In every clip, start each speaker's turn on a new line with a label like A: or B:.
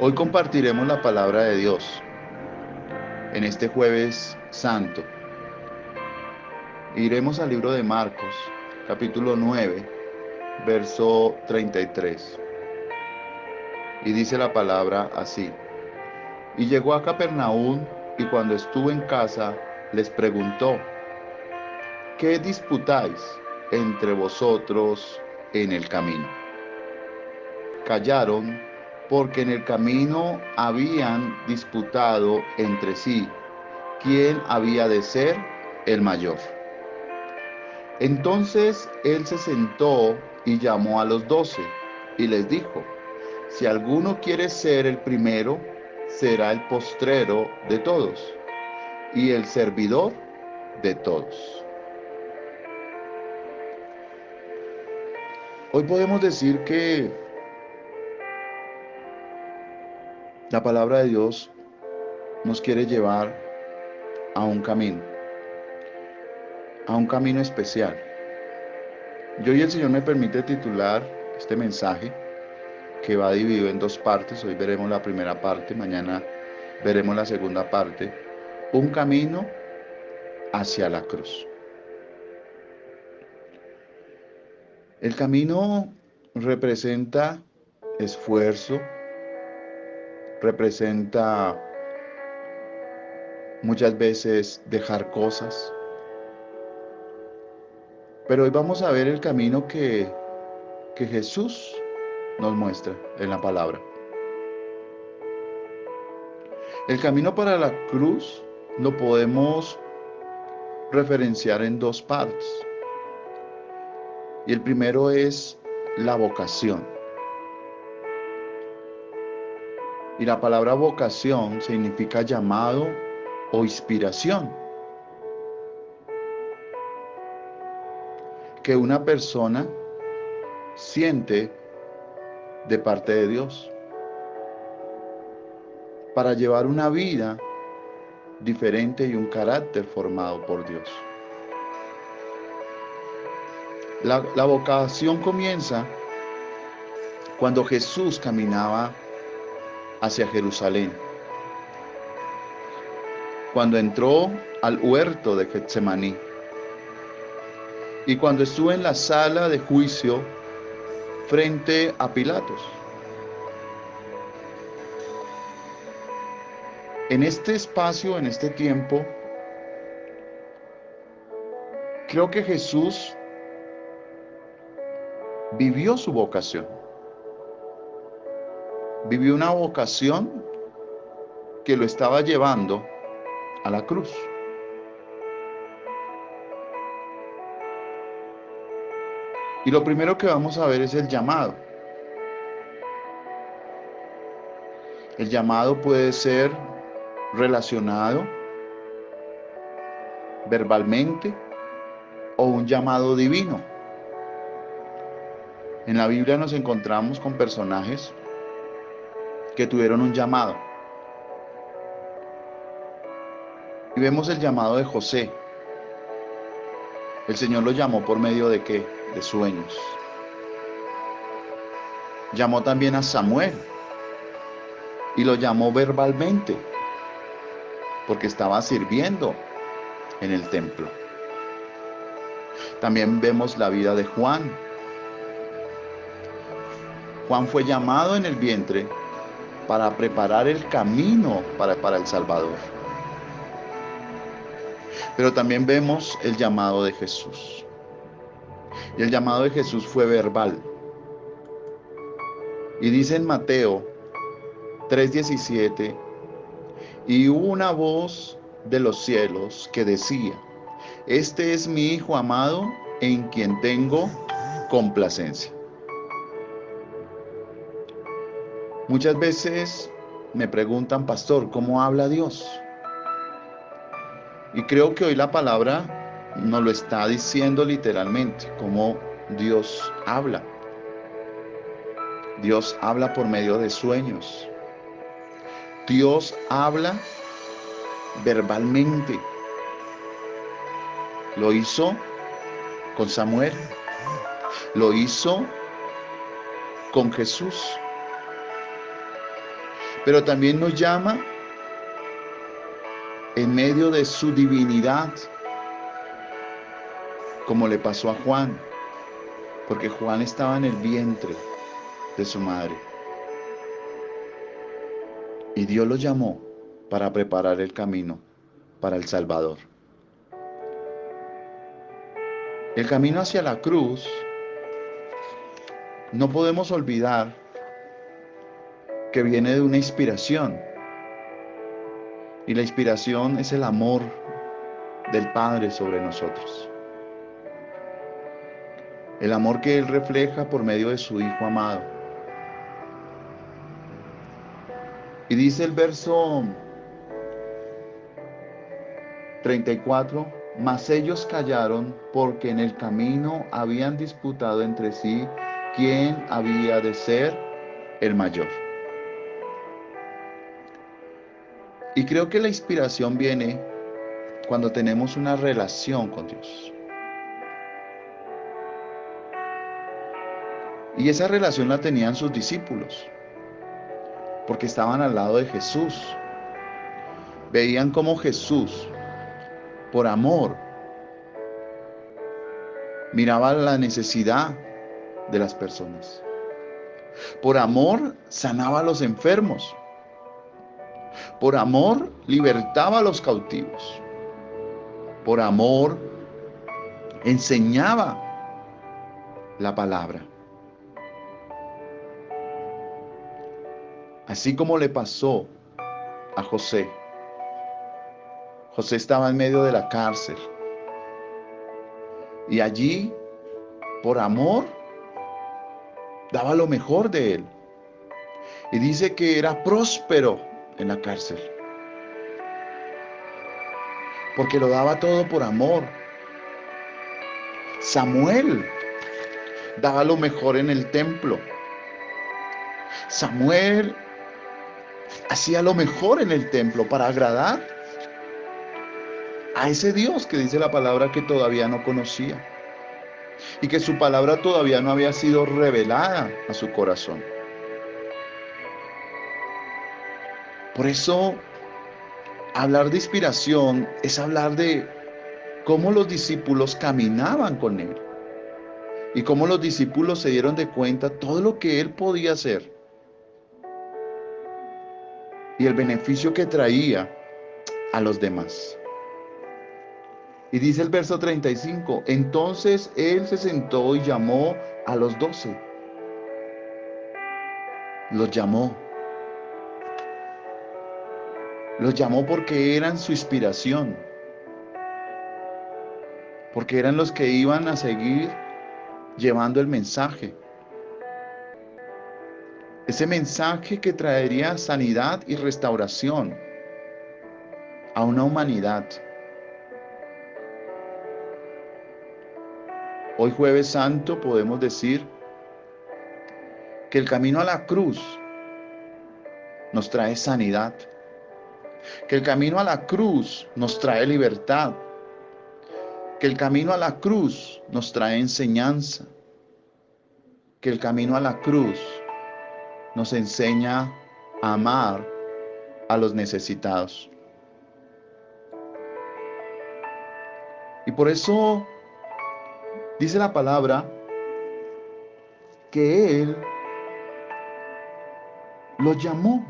A: Hoy compartiremos la palabra de Dios en este jueves santo. Iremos al libro de Marcos, capítulo 9, verso 33. Y dice la palabra así: Y llegó a Capernaum, y cuando estuvo en casa, les preguntó: ¿Qué disputáis entre vosotros en el camino? Callaron, porque en el camino habían disputado entre sí quién había de ser el mayor. Entonces él se sentó y llamó a los 12 y les dijo: Si alguno quiere ser el primero, será el postrero de todos y el servidor de todos. Hoy podemos decir que la palabra de Dios nos quiere llevar a un camino especial. Y hoy el Señor me permite titular este mensaje, que va dividido en dos partes. Hoy veremos la primera parte, mañana veremos la segunda parte. Un camino hacia la cruz. El camino representa esfuerzo, representa muchas veces dejar cosas, pero hoy vamos a ver el camino que Jesús nos muestra en la palabra. El camino para la cruz lo podemos referenciar en dos partes. Y el primero es la vocación. Y la palabra vocación significa llamado o inspiración que una persona siente de parte de Dios para llevar una vida diferente y un carácter formado por Dios. La vocación comienza cuando Jesús caminaba hacia Jerusalén, cuando entró al huerto de Getsemaní y cuando estuvo en la sala de juicio frente a Pilatos. En este espacio, en este tiempo, creo que Jesús vivió su vocación. Vivió una vocación que lo estaba llevando a la cruz. Y lo primero que vamos a ver es el llamado. El llamado puede ser relacionado verbalmente o un llamado divino. En la Biblia nos encontramos con personajes que tuvieron un llamado. Y vemos el llamado de José. El Señor lo llamó por medio de ¿qué? De sueños. Llamó también a Samuel y lo llamó verbalmente porque estaba sirviendo en el templo. También vemos la vida de Juan. Juan fue llamado en el vientre para preparar el camino para el Salvador. Pero también vemos el llamado de Jesús. Y el llamado de Jesús fue verbal. Y dice en Mateo 3:17: y hubo una voz de los cielos que decía: Este es mi Hijo amado, en quien tengo complacencia. Muchas veces me preguntan: pastor, ¿cómo habla Dios? Y creo que hoy la palabra nos lo está diciendo literalmente, cómo Dios habla. Dios habla por medio de sueños. Dios habla verbalmente. Lo hizo con Samuel. Lo hizo con Jesús. pero también nos llama en medio de su divinidad, como le pasó a Juan, porque Juan estaba en el vientre de su madre. Y Dios lo llamó para preparar el camino para el Salvador. El camino hacia la cruz, no podemos olvidar que viene de una inspiración. Y la inspiración es el amor del Padre sobre nosotros. El amor que Él refleja por medio de su Hijo amado. Y dice el verso 34, mas ellos callaron porque en el camino habían disputado entre sí quién había de ser el mayor. Y creo que la inspiración viene cuando tenemos una relación con Dios. Y esa relación la tenían sus discípulos, porque estaban al lado de Jesús. Veían cómo Jesús, por amor, miraba la necesidad de las personas. Por amor, sanaba a los enfermos. Por amor, libertaba a los cautivos. Por amor, enseñaba la palabra. Así como le pasó a José. José estaba en medio de la cárcel. Y allí, por amor, daba lo mejor de él. Y dice que era próspero en la cárcel. Porque lo daba todo por amor. Samuel daba lo mejor en el templo. Samuel hacía lo mejor en el templo para agradar a ese Dios que dice la palabra que todavía no conocía y que su palabra todavía no había sido revelada a su corazón. Por eso, hablar de inspiración es hablar de cómo los discípulos caminaban con él y cómo los discípulos se dieron de cuenta todo lo que él podía hacer y el beneficio que traía a los demás. Y dice el verso 35, entonces él se sentó y llamó a los 12. Los llamó. Los llamó porque eran su inspiración. Porque eran los que iban a seguir llevando el mensaje. Ese mensaje que traería sanidad y restauración a una humanidad. Hoy Jueves Santo podemos decir que el camino a la cruz nos trae sanidad, que el camino a la cruz nos trae libertad, que el camino a la cruz nos trae enseñanza, que el camino a la cruz nos enseña a amar a los necesitados. Y por eso dice la palabra que Él los llamó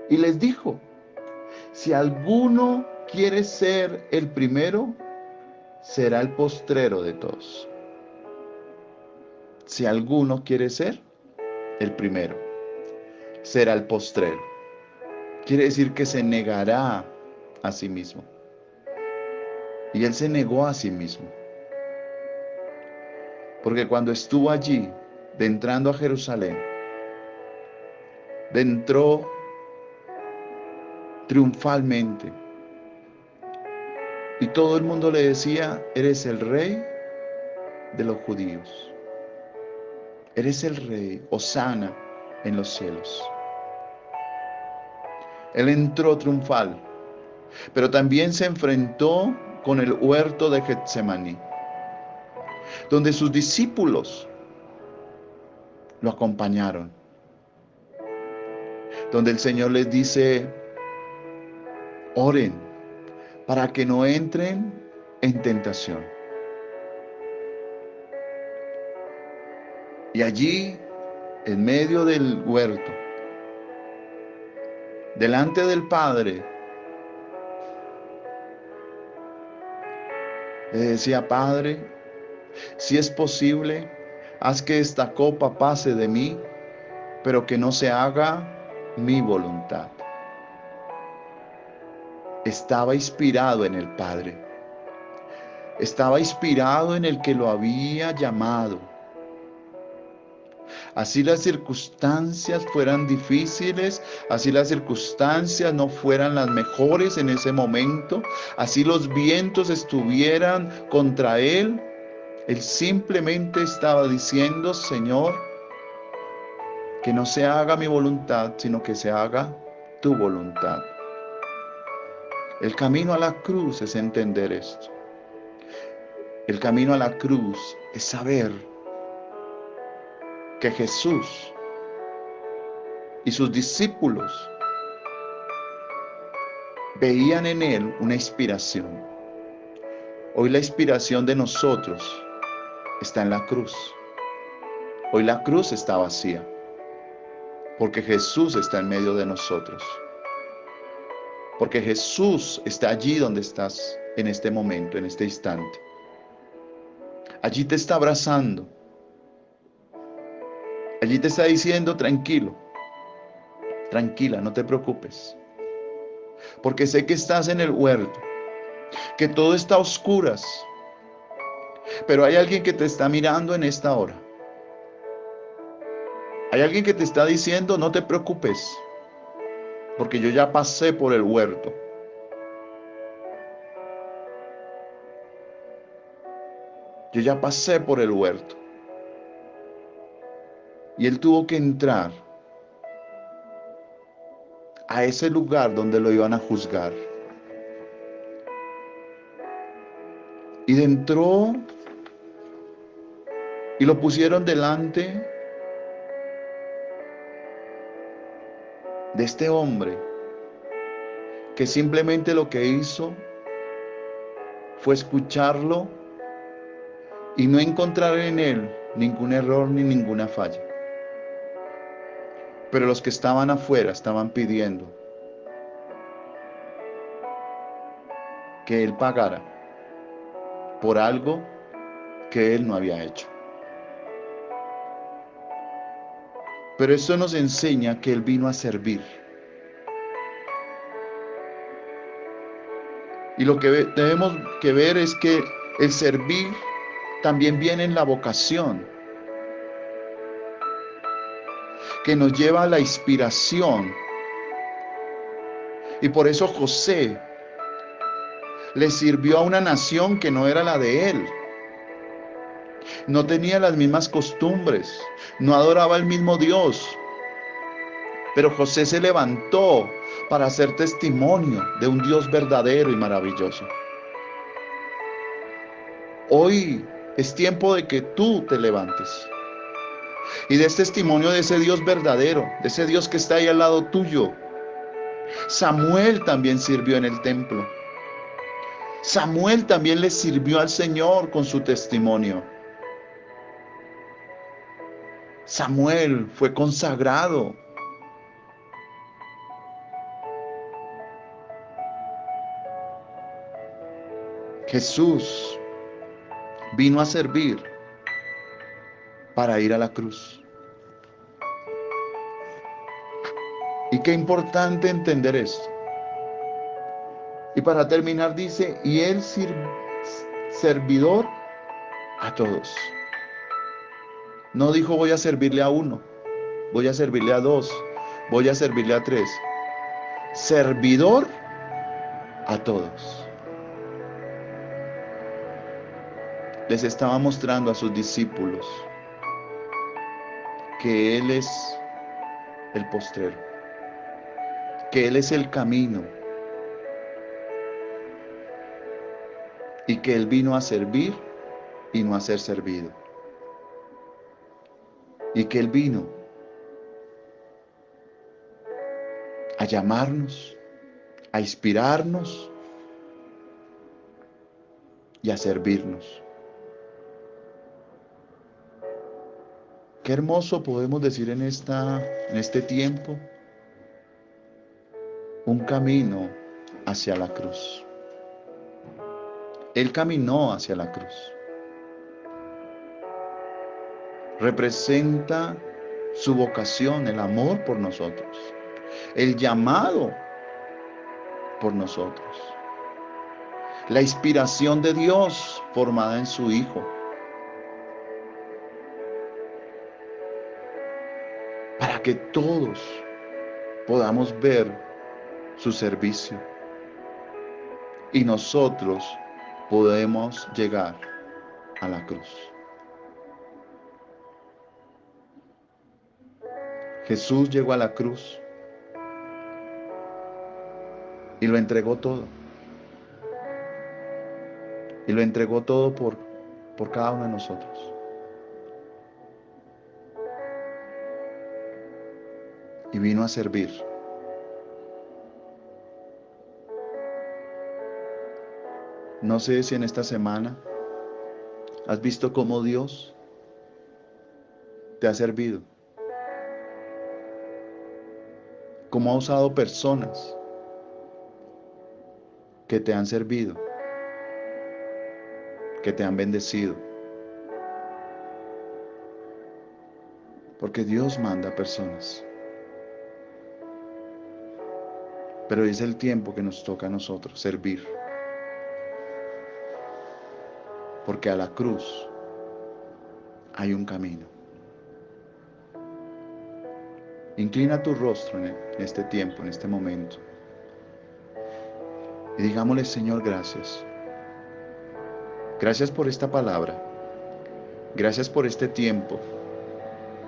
A: y les dijo, si alguno quiere ser el primero, será el postrero de todos. Si alguno quiere ser el primero, será el postrero. Quiere decir que se negará a sí mismo. Y Él se negó a sí mismo. Porque cuando estuvo allí, de entrando a Jerusalén, entró triunfalmente. Y todo el mundo le decía, eres el rey de los judíos. Eres el rey, hosana en los cielos. Él entró triunfal, pero también se enfrentó con el huerto de Getsemaní, donde sus discípulos lo acompañaron. donde el Señor les dice, oren para que no entren en tentación. Y allí, en medio del huerto, delante del Padre, le decía, Padre, si es posible, haz que esta copa pase de mí, pero que no se haga mi voluntad. Estaba inspirado en el Padre. Estaba inspirado en el que lo había llamado. Así las circunstancias fueran difíciles, así las circunstancias no fueran las mejores en ese momento, así los vientos estuvieran contra él, él simplemente estaba diciendo, Señor, que no se haga mi voluntad, sino que se haga tu voluntad. El camino a la cruz es entender esto. El camino a la cruz es saber que Jesús y sus discípulos veían en él una inspiración. Hoy la inspiración de nosotros está en la cruz. Hoy la cruz está vacía, porque Jesús está en medio de nosotros. Porque Jesús está allí donde estás en este momento, en este instante. Allí te está abrazando. Allí te está diciendo, tranquilo, tranquila, no te preocupes. Porque sé que estás en el huerto, que todo está a oscuras. Pero hay alguien que te está mirando en esta hora. Hay alguien que te está diciendo, no te preocupes, porque yo ya pasé por el huerto. Yo ya pasé por el huerto. Y él tuvo que entrar a ese lugar donde lo iban a juzgar. Y entró y lo pusieron delante de este hombre que simplemente lo que hizo fue escucharlo y no encontrar en él ningún error ni ninguna falla. Pero los que estaban afuera estaban pidiendo que él pagara por algo que él no había hecho. Pero eso nos enseña que él vino a servir. Y lo que tenemos que ver es que el servir también viene en la vocación, que nos lleva a la inspiración. Y por eso José le sirvió a una nación que no era la de él. No tenía las mismas costumbres, no adoraba al mismo Dios. Pero José se levantó para hacer testimonio de un Dios verdadero y maravilloso. Hoy es tiempo de que tú te levantes y des testimonio de ese Dios verdadero, de ese Dios que está ahí al lado tuyo. Samuel también sirvió en el templo. Samuel también le sirvió al Señor con su testimonio. Samuel fue consagrado. Jesús vino a servir para ir a la cruz. Y qué importante entender esto. Y para terminar dice, y él servidor a todos. No dijo voy a servirle a uno, voy a servirle a dos, voy a servirle a tres. Servidor a todos. Les estaba mostrando a sus discípulos que Él es el postrero, que Él es el camino y que Él vino a servir y no a ser servido. Y que Él vino a llamarnos, a inspirarnos y a servirnos. Qué hermoso podemos decir en este tiempo, un camino hacia la cruz. Él caminó hacia la cruz. Representa su vocación, el amor por nosotros, el llamado por nosotros, la inspiración de Dios formada en su Hijo, para que todos podamos ver su servicio y nosotros podemos llegar a la cruz. Jesús llegó a la cruz y lo entregó todo. Y lo entregó todo por cada uno de nosotros. Y vino a servir. No sé si en esta semana has visto cómo Dios te ha servido. Cómo ha usado personas que te han servido, que te han bendecido. Porque Dios manda personas. Pero es el tiempo que nos toca a nosotros servir. Porque a la cruz hay un camino. Inclina tu rostro en este tiempo, en este momento. Y digámosle, Señor, gracias. Gracias por esta palabra. Gracias por este tiempo.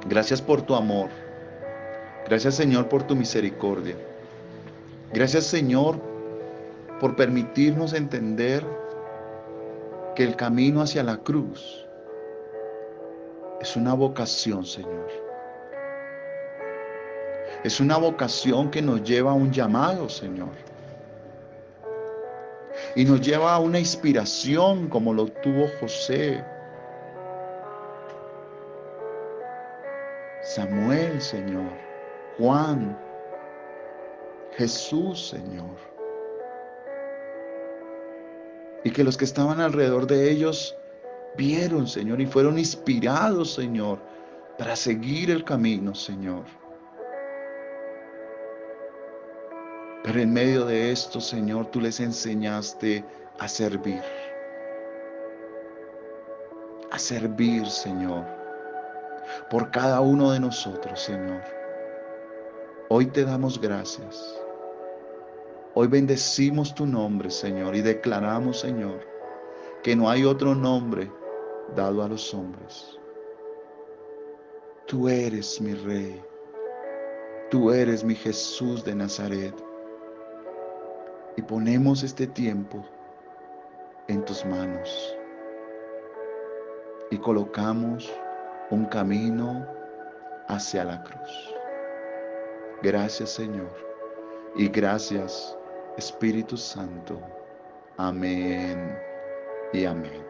A: Gracias por tu amor. Gracias, Señor, por tu misericordia. Gracias, Señor, por permitirnos entender que el camino hacia la cruz es una vocación, Señor. Es una vocación que nos lleva a un llamado, Señor. Y nos lleva a una inspiración como lo tuvo José, Samuel, Señor, Juan, Jesús, Señor. Y que los que estaban alrededor de ellos vieron, Señor, y fueron inspirados, Señor, para seguir el camino, Señor. Pero en medio de esto, Señor, tú les enseñaste a servir. A servir, Señor, por cada uno de nosotros, Señor. Hoy te damos gracias. Hoy bendecimos tu nombre, Señor, y declaramos, Señor, que no hay otro nombre dado a los hombres. Tú eres mi Rey. Tú eres mi Jesús de Nazaret. Y ponemos este tiempo en tus manos. Y colocamos un camino hacia la cruz. Gracias, Señor. Y gracias, Espíritu Santo. Amén y amén.